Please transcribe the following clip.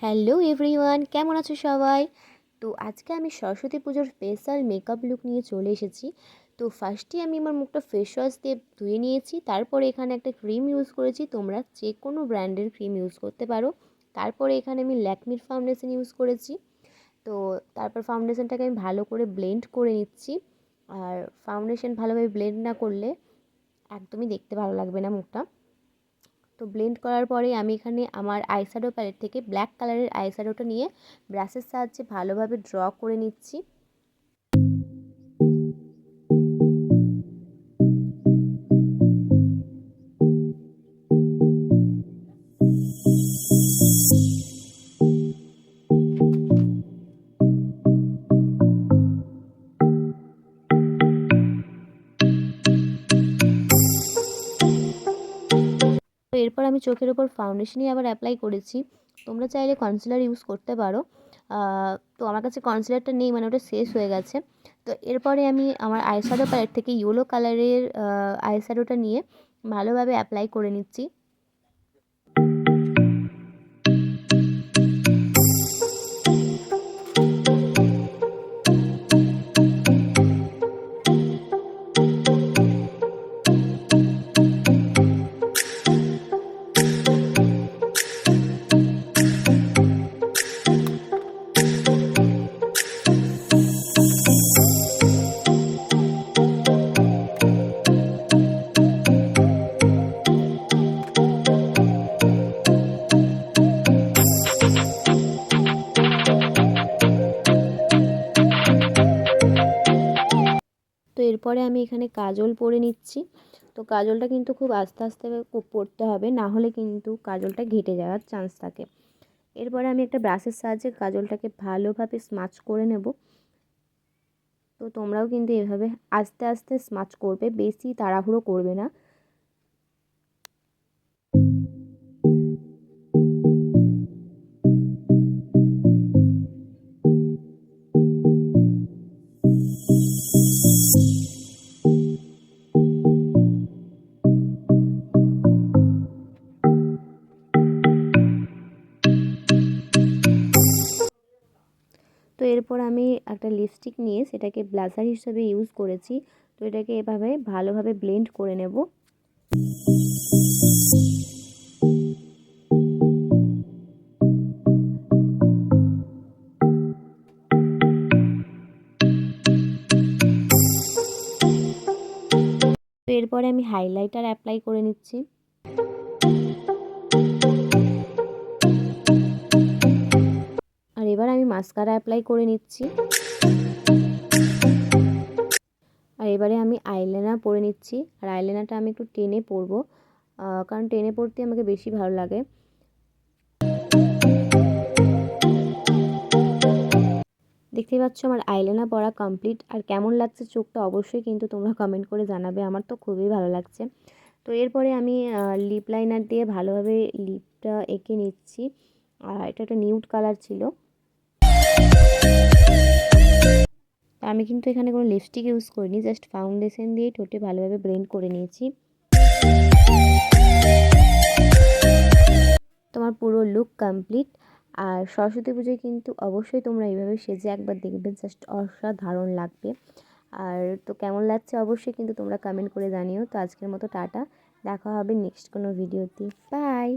Hello everyone, কেমন আছো সবাই? তো আজকে আমি সরস্বতী পুজোর স্পেশাল মেকআপ লুক নিয়ে চলে এসেছি। তো ফার্স্টে আমি আমার মুখটা ফেস ওয়াশ দিয়ে ধুয়ে নিয়েছি, তারপরে এখানে একটা ক্রিম ইউজ করেছি। তোমরা যে কোনো ব্র্যান্ডের ক্রিম ইউজ করতে পারো। তারপরে এখানে আমি ল্যাকমির ফাউন্ডেশন ইউজ করেছি। তো তারপর ফাউন্ডেশনটাকে আমি ভালো করে ব্লেন্ড করে নিচ্ছি। আর ফাউন্ডেশন ভালোভাবে ব্লেন্ড না করলে একদমই দেখতে ভালো লাগবে না মুখটা। তো ব্লেন্ড করার পরে আমি এখানে আমার আইশ্যাডো প্যালেট থেকে ব্ল্যাক কালারের আইশ্যাডোটা নিয়ে ব্রাশের সাহায্যে ভালোভাবে ড্র করে নিচ্ছি। তো এরপর আমি চোখের ওপর ফাউন্ডেশনই আবার অ্যাপ্লাই করেছি। তোমরা চাইলে কনসিলার ইউজ করতে পারো। তো আমার কাছে কনসিলারটা নেই, মানে ওটা শেষ হয়ে গেছে। তো এরপরে আমি আমার আইশ্যাডো প্যালেট থেকে ইয়েলো কালারের আইশ্যাডোটা নিয়ে ভালোভাবে অ্যাপ্লাই করে নিচ্ছি। তো এরপরে আমি এখানে কাজল পরে নিচ্ছি। তো কাজলটা কিন্তু খুব আস্তে আস্তে পরতে হবে, না হলে কিন্তু কাজলটা ঘেটে যাওয়ার চান্স থাকে। এরপরে আমি একটা ব্রাশের সাহায্যে কাজলটাকে ভালোভাবে স্মাচ করে নেব। তো তোমরাও কিন্তু এভাবে আস্তে আস্তে স্মাচ করবে, বেশি তাড়াহুড়ো করবে না। তো এরপর আমি একটা লিপস্টিক নিয়ে সেটাকে ব্লাশার হিসেবে ইউজ করেছি। তো এটাকে এভাবে ভালোভাবে ব্লেন্ড করে নেব। তো এরপরে আমি হাইলাইটার অ্যাপ্লাই করে নিচ্ছি। আর এবার আমি মাস্কারা অ্যাপ্লাই করে নিচ্ছি। আর এবারে আমি আইলাইনার পরে নিচ্ছি। আর আইলাইনারটা আমি একটু টেনে পরবো, কারণ টেনে পরতে আমাকে বেশি ভালো লাগে। দেখতেই পাচ্ছ আমার আইলাইনার পরা কমপ্লিট। আর কেমন লাগছে চোখটা অবশ্যই কিন্তু তোমরা কমেন্ট করে জানাবে, আমার তো খুবই ভালো লাগছে। তো এরপরে আমি লিপ লাইনার দিয়ে ভালোভাবে লিপটা এঁকে নিচ্ছি। আর এটা একটা নিউড কালার ছিল। আমি কিন্তু এখানে কোনো লিপস্টিক ইউজ করিনি, জাস্ট ফাউন্ডেশন দিয়ে ঠোঁটে ভালোভাবে ব্লেন্ড করে নিয়েছি। তোমার পুরো লুক কমপ্লিট। আর সরস্বতী পুজোয় কিন্তু অবশ্যই তোমরা এইভাবে সেজে একবার দেখবে, জাস্ট অসাধারণ লাগবে। আর তো কেমন লাগছে অবশ্যই কিন্তু তোমরা কমেন্ট করে জানিও। তো আজকের মতো টাটা, দেখা হবে নেক্সট কোনো ভিডিওতে। বাই।